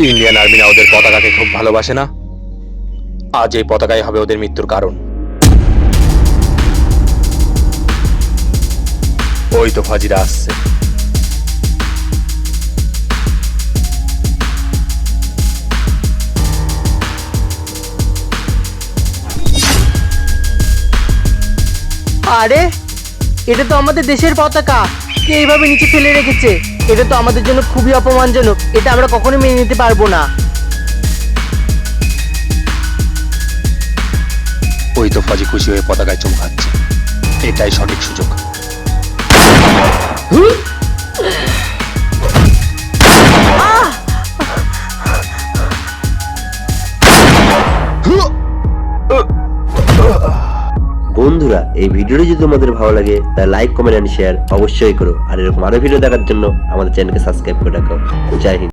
Indian আর্মিরা ওদের পতাকাকে খুব ভালোবাসে না? আজ এই পতাকাই হবে ওদের মৃত্যুর কারণ। ওই তো ফাজিরা আসছে। আরে, এটা তো আমাদের দেশের পতাকা, কে এইভাবে নিচে ফেলে রেখেছে? এটা তো আমাদের জন্য খুবই অপমানজনক, এটা আমরা কখনোই মেনে নিতে পারবো না। ওই তো ফাজি খুশি হয়ে পতাকায় চুমু খাচ্ছে, এটাই সঠিক সুযোগ। বন্ধুরা, এই ভিডিওটি যদি তোমাদের ভালো লাগে তাহলে লাইক, কমেন্ট এন্ড শেয়ার অবশ্যই করো। আর এরকম আরো ভিডিও দেখার জন্য আমাদের চ্যানেলকে সাবস্ক্রাইব করে রাখো। জয় হিন্দ।